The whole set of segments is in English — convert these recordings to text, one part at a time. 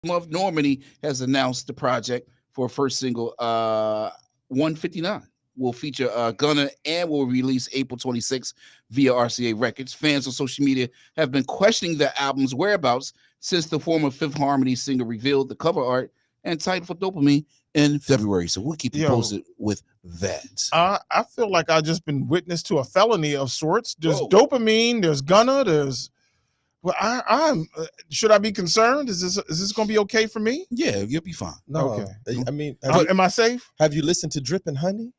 month, Normandy has announced the project for first single, 159. Will feature Gunna and will release April 26th via RCA Records. Fans on social media have been questioning the album's whereabouts since the former Fifth Harmony singer revealed the cover art and title for Dopamine in February. So we'll keep you posted with that. I feel like I've just been witness to a felony of sorts. There's Whoa. Dopamine, there's Gunna, there's. Well, I'm. Should I be concerned? Is this going to be okay for me? Yeah, you'll be fine. No, Okay. I mean, Am I safe? have you listened to Drip and Honey?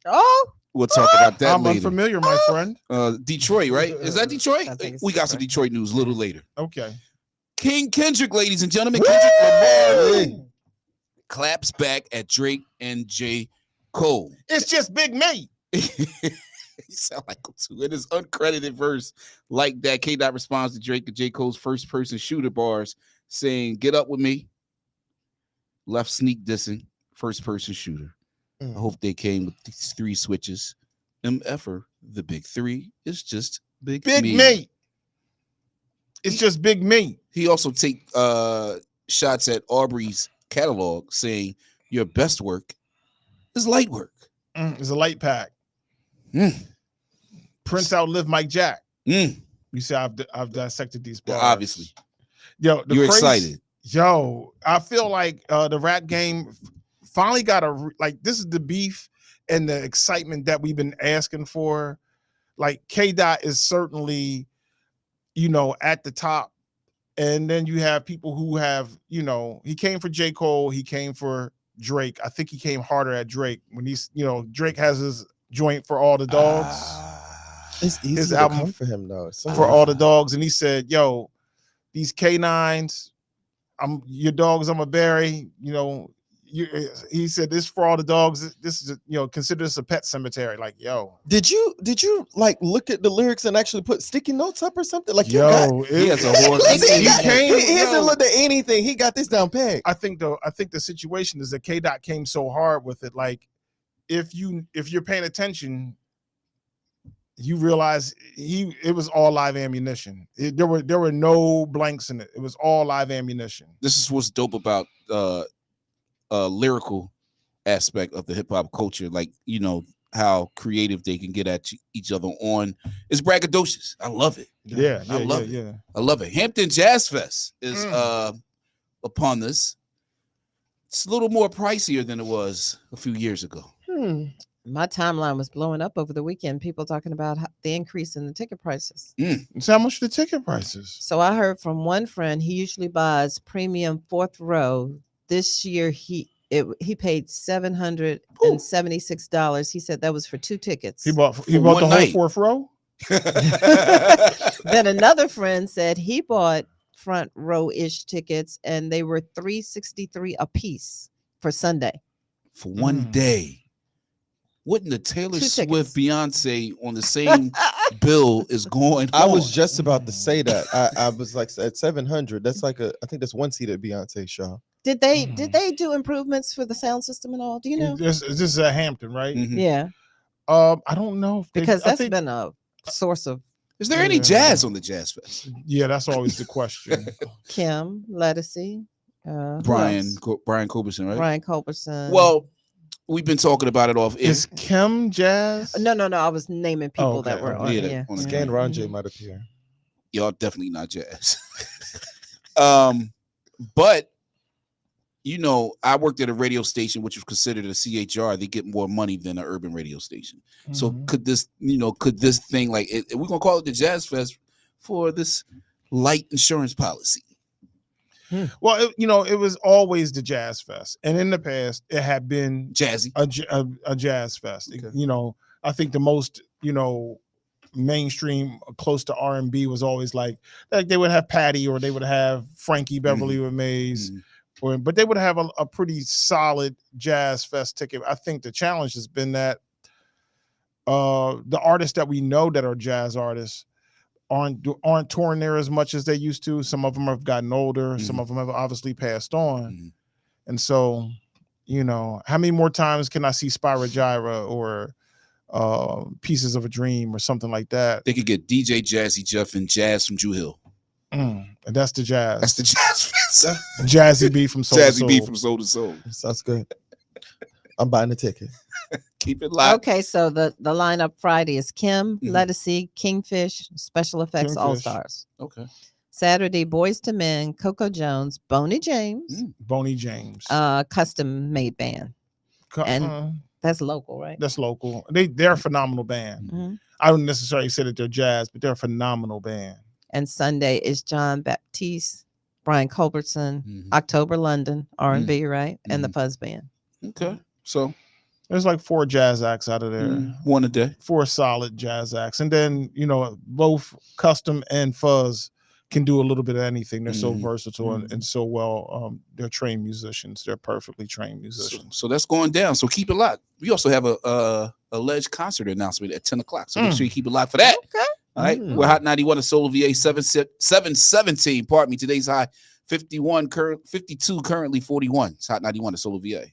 Oh, We'll talk about that I'm later. unfamiliar, my friend. Detroit, right? Is that Detroit? I think it's We got some Detroit news a little later. Okay. King Kendrick, ladies and gentlemen. Kendrick Lamar claps back at Drake and J. Cole. It's just Big Me. He sound like him too. In his uncredited verse like that, K-Dot responds to Drake and J. Cole's first-person shooter bars, saying, "Get up with me." Left sneak dissing, first-person shooter. I hope they came with these 3 switches. MFer, the big 3 is just Big Me. It's just Big Me. He also take shots at Aubrey's catalog, saying, "Your best work is light work." It's a light pack. Mm. Prince outlived Mike Jack. Mm. You see, I've dissected these bars. Obviously. Yo, You're excited. Yo, I feel like the rap game finally got this is the beef and the excitement that we've been asking for. Like K-Dot is certainly, at the top. And then you have people who have, he came for J. Cole, he came for Drake. I think he came harder at Drake when he's, Drake has his joint for all the dogs. It's easy his to album come for him though. For all the dogs, and he said, "Yo, these canines, I'm your dogs. I'm a bury. He said this for all the dogs. This is consider this a pet cemetery. Like, yo, did you like look at the lyrics and actually put sticky notes up or something? Like, he has a horse. He hasn't looked at anything. He got this down pat. I think the situation is that K-Dot came so hard with it. Like, if you're paying attention, you realize it was all live ammunition. There were no blanks in it. It was all live ammunition. This is what's dope about lyrical aspect of the hip hop culture. Like, how creative they can get at each other on. It's braggadocious. I love it. Yeah, I love it. I love it. Hampton Jazz Fest is upon this. It's a little more pricier than it was a few years ago. My timeline was blowing up over the weekend. People talking about the increase in the ticket prices. So how much are the ticket prices? So I heard from one friend, he usually buys premium 4th row. This year he paid $776. He said that was for 2 tickets. He bought the whole 4th row. Then another friend said he bought front row-ish tickets and they were $363 a piece for Sunday. For one day. Wouldn't the Taylor Swift Beyonce on the same bill is going on? I was just about to say that. I was like at 700. That's like I think that's 1 seat at Beyonce show. Did they do improvements for the sound system and all? Do you know? This is a Hampton, right? Mm-hmm. Yeah. I don't know because that's been a source of. Is there any jazz on the Jazz Fest? Yeah, that's always the question. Kim Ledisi, Brian Culberson, right? Brian Culberson. Well, we've been talking about it off. Is Kim jazz? No. I was naming people that were on. Yeah, on Scan Ranjay might appear. Y'all definitely not jazz. But I worked at a radio station which was considered a CHR. They get more money than an urban radio station. Mm-hmm. So could this thing, like, we're gonna call it the Jazz Fest for this light insurance policy? Well, it was always the Jazz Fest, and in the past, it had been jazzy, a Jazz Fest. Okay. I think the most mainstream, close to R&B, was always like they would have Patty, or they would have Frankie Beverly with Maze, but they would have a pretty solid Jazz Fest ticket. I think the challenge has been that the artists that we know that are jazz artists aren't touring there as much as they used to. Some of them have gotten older. Some of them have obviously passed on. And so, how many more times can I see Spyra Gyra or Pieces of a Dream or something like that? They could get DJ Jazzy Jeff and Jazz from Drew Hill. And that's the jazz. That's the Jazz Fest. Jazzy B from Soul to Jazzy B Soul. from Soul to Soul. Sounds good. I'm buying a ticket. Keep it live. Okay, so the lineup Friday is Kim, Mhm. Lettucey, Kingfish, Special Effects Kingfish. All Stars. Okay. Saturday, Boys to Men, Coco Jones, Boney James, Boney James. custom made band. and- That's local, right? That's local. They're a phenomenal band. Mhm. I wouldn't necessarily say that they're jazz, but they're a phenomenal band. And Sunday is John Baptiste, Brian Culbertson, Mhm. October London, R&B, right? And the Mhm. Fuzz Band. Okay. So There's like 4 jazz acts out of there. one a day. 4 solid jazz acts. And then, both Custom and Fuzz can do a little bit of anything. They're so Mhm. versatile and so well. They're trained musicians. They're perfectly trained musicians. So that's going down. So keep it locked. We also have a alleged concert announcement at 10 o'clock. So make sure you keep it locked for that. Okay. All right. We're Hot 91 at Solar VA 717. Pardon me. Today's high 51, 52, currently 41. It's Hot 91 at Solar VA.